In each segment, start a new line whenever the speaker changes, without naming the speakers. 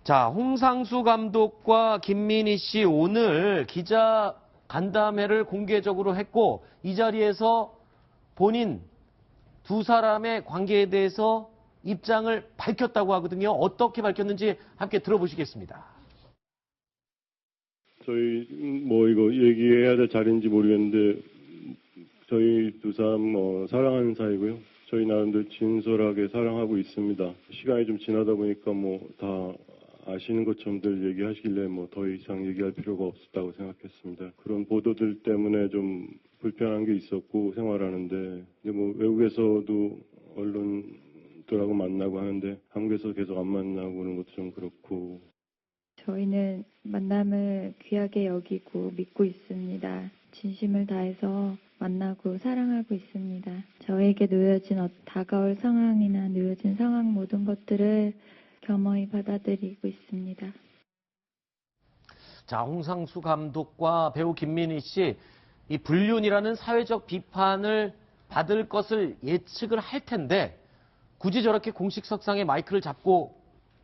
자, 홍상수 감독과 김민희 씨 오늘 기자 간담회를 공개적으로 했고 이 자리에서 본인 두 사람의 관계에 대해서 입장을 밝혔다고 하거든요. 어떻게 밝혔는지 함께 들어보시겠습니다.
저희 이거 얘기해야 될 자리인지 모르겠는데 저희 두 사람 사랑하는 사이고요. 저희 나름대로 진솔하게 사랑하고 있습니다. 시간이 좀 지나다 보니까 다 아시는 것처럼들 얘기하시길래 더 이상 얘기할 필요가 없었다고 생각했습니다. 그런 보도들 때문에 좀 불편한 게 있었고 생활하는데 외국에서도 언론들하고 만나고 하는데 한국에서 계속 안 만나고 그런 것도 좀 그렇고.
저희는 만남을 귀하게 여기고 믿고 있습니다. 진심을 다해서 만나고 사랑하고 있습니다. 저에게 놓여진 다가올 상황이나 놓여진 상황 모든 것들을 겸허히 받아들이고 있습니다.
자, 홍상수 감독과 배우 김민희 씨, 이 불륜이라는 사회적 비판을 받을 것을 예측을 할 텐데 굳이 저렇게 공식 석상에 마이크를 잡고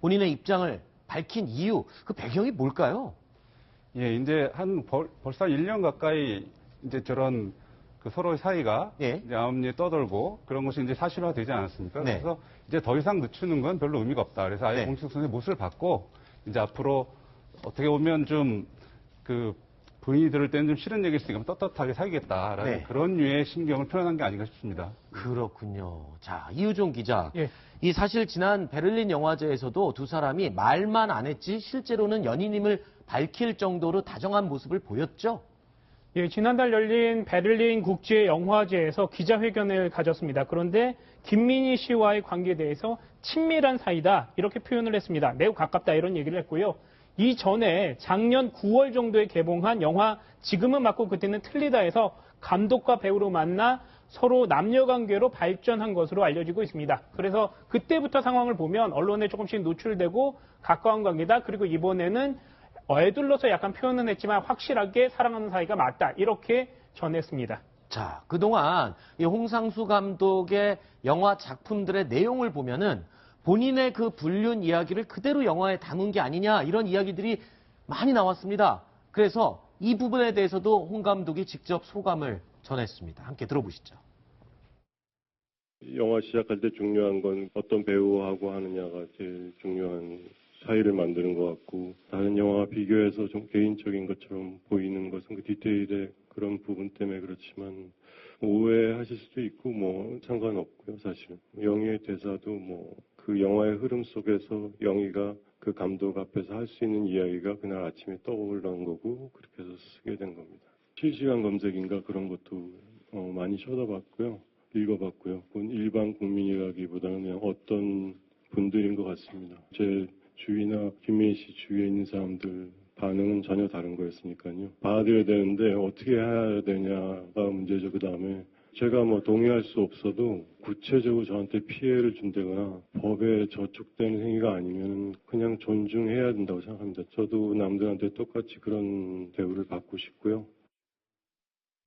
본인의 입장을 밝힌 이유, 그 배경이 뭘까요?
예, 이제 벌써 1년 가까이 이제 저런 서로의 사이가
예.
이제 암리에 떠돌고 그런 것이 이제 사실화되지 않았습니까?
네.
그래서 이제 더 이상 늦추는 건 별로 의미가 없다. 그래서 아예
네.
공식 선의 못을 받고 이제 앞으로 어떻게 보면 좀 부인이 들을 때는 좀 싫은 얘기일 수 있으니까 떳떳하게 살겠다라는
네.
그런 류의 신경을 표현한 게 아닌가 싶습니다.
그렇군요. 자, 이우종 기자.
예.
이 사실 지난 베를린 영화제에서도 두 사람이 말만 안 했지 실제로는 연인임을 밝힐 정도로 다정한 모습을 보였죠?
예, 지난달 열린 베를린 국제영화제에서 기자회견을 가졌습니다. 그런데 김민희 씨와의 관계에 대해서 친밀한 사이다 이렇게 표현을 했습니다. 매우 가깝다 이런 얘기를 했고요. 이전에 작년 9월 정도에 개봉한 영화 지금은 맞고 그때는 틀리다에서 감독과 배우로 만나 서로 남녀관계로 발전한 것으로 알려지고 있습니다. 그래서 그때부터 상황을 보면 언론에 조금씩 노출되고 가까운 관계다. 그리고 이번에는 애둘러서 약간 표현은 했지만 확실하게 사랑하는 사이가 맞다. 이렇게 전했습니다.
자, 그동안 이 홍상수 감독의 영화 작품들의 내용을 보면은 본인의 그 불륜 이야기를 그대로 영화에 담은 게 아니냐 이런 이야기들이 많이 나왔습니다. 그래서 이 부분에 대해서도 홍 감독이 직접 소감을 전했습니다. 함께 들어보시죠.
영화 시작할 때 중요한 건 어떤 배우하고 하느냐가 제일 중요한 사이를 만드는 것 같고 다른 영화와 비교해서 좀 개인적인 것처럼 보이는 것은 그 디테일의 그런 부분 때문에 그렇지만 오해하실 수도 있고 상관없고요. 사실은 영희의 대사도 그 영화의 흐름 속에서 영희가 그 감독 앞에서 할 수 있는 이야기가 그날 아침에 떠올라온 거고 그렇게 해서 쓰게 된 겁니다. 실시간 검색인가 그런 것도 많이 쳐다봤고요. 읽어봤고요. 일반 국민이라기보다는 그냥 어떤 분들인 것 같습니다. 제 주위나 김민희 씨 주위에 있는 사람들 반응은 전혀 다른 거였으니까요. 받아들여야 되는데 어떻게 해야 되냐가 문제죠. 그 다음에 제가 동의할 수 없어도 구체적으로 저한테 피해를 준다거나 법에 저촉되는 행위가 아니면 그냥 존중해야 된다고 생각합니다. 저도 남들한테 똑같이 그런 대우를 받고 싶고요.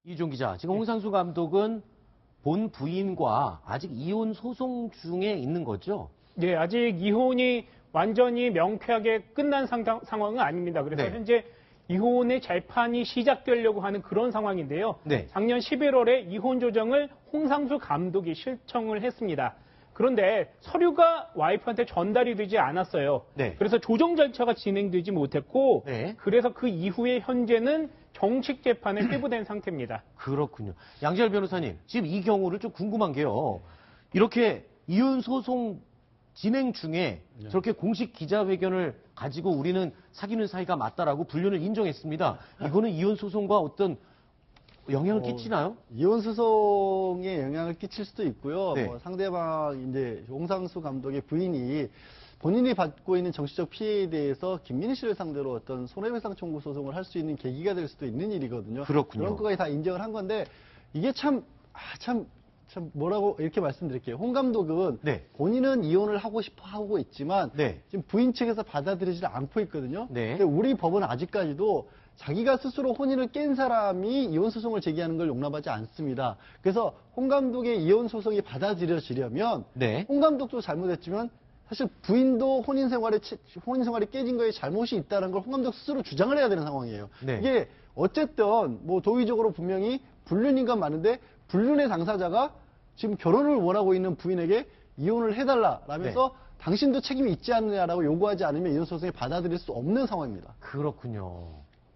이우종 기자, 지금 홍상수 감독은 본 부인과 아직 이혼 소송 중에 있는 거죠?
예, 아직 이혼이 완전히 명쾌하게 끝난 상황은 아닙니다. 그래서
네.
현재 이혼의 재판이 시작되려고 하는 그런 상황인데요.
네.
작년 11월에 이혼 조정을 홍상수 감독이 신청을 했습니다. 그런데 서류가 와이프한테 전달이 되지 않았어요.
네.
그래서 조정 절차가 진행되지 못했고
네.
그래서 그 이후에 현재는 정식 재판에 회부된 상태입니다.
그렇군요. 양지열 변호사님, 지금 이 경우를 좀 궁금한 게요. 이렇게 이혼 소송 진행 중에 저렇게 공식 기자회견을 가지고 우리는 사귀는 사이가 맞다라고 불륜을 인정했습니다. 이거는 이혼 소송과 어떤 영향을 끼치나요?
이혼 소송에 영향을 끼칠 수도 있고요.
네.
상대방 이제 홍상수 감독의 부인이 본인이 받고 있는 정치적 피해에 대해서 김민희 씨를 상대로 어떤 손해배상 청구 소송을 할 수 있는 계기가 될 수도 있는 일이거든요.
그렇군요.
그런 것까지 다 인정을 한 건데 이게 참 뭐라고 이렇게 말씀드릴게요. 홍 감독은
네.
본인은 이혼을 하고 싶어 하고 있지만
네.
지금 부인 측에서 받아들이지 않고 있거든요.
네.
근데 우리 법은 아직까지도 자기가 스스로 혼인을 깬 사람이 이혼 소송을 제기하는 걸 용납하지 않습니다. 그래서 홍 감독의 이혼 소송이 받아들여지려면
네.
홍 감독도 잘못했지만 사실 부인도 혼인 생활이 깨진 거에 잘못이 있다는 걸 홍 감독 스스로 주장을 해야 되는 상황이에요.
네.
이게 어쨌든 뭐 도의적으로 분명히 불륜인 건 맞는데 불륜의 당사자가 지금 결혼을 원하고 있는 부인에게 이혼을 해달라라면서 당신도 책임이 있지 않느냐라고 요구하지 않으면 이혼 소송에 받아들일 수 없는 상황입니다.
그렇군요.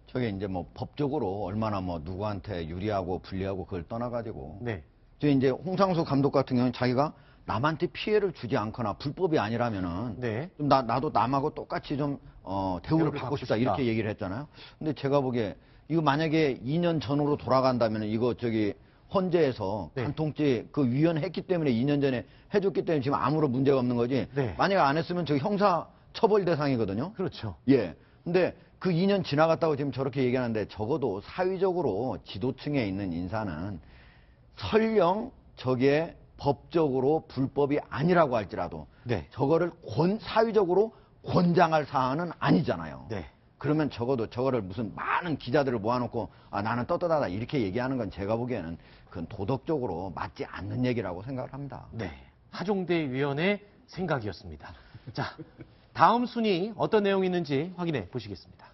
저게 이제 뭐 법적으로 얼마나 뭐 누구한테 유리하고 불리하고 그걸 떠나가지고.
네.
저 이제 홍상수 감독 같은 경우는 자기가 남한테 피해를 주지 않거나 불법이 아니라면은
네.
좀 나도 남하고 똑같이 좀 대우를 받고 싶다 이렇게 얘기를 했잖아요. 근데 제가 보기에 이거 만약에 2년 전으로 돌아간다면 이거 저기 헌재에서
네.
간통죄 그 위헌했기 때문에 2년 전에 해줬기 때문에 지금 아무런 문제가 없는 거지.
네.
만약에 안 했으면 저 형사 처벌 대상이거든요.
그렇죠.
예. 근데 그 2년 지나갔다고 지금 저렇게 얘기하는데 적어도 사회적으로 지도층에 있는 인사는 설령 저게 법적으로 불법이 아니라고 할지라도
네.
저거를 사회적으로 권장할 사안은 아니잖아요.
네.
그러면 적어도 저거를 무슨 많은 기자들을 모아놓고 나는 떳떳하다 이렇게 얘기하는 건 제가 보기에는 그건 도덕적으로 맞지 않는 얘기라고 생각을 합니다.
네. 하종대 위원의 생각이었습니다. 자, 다음 순위 어떤 내용이 있는지 확인해 보시겠습니다.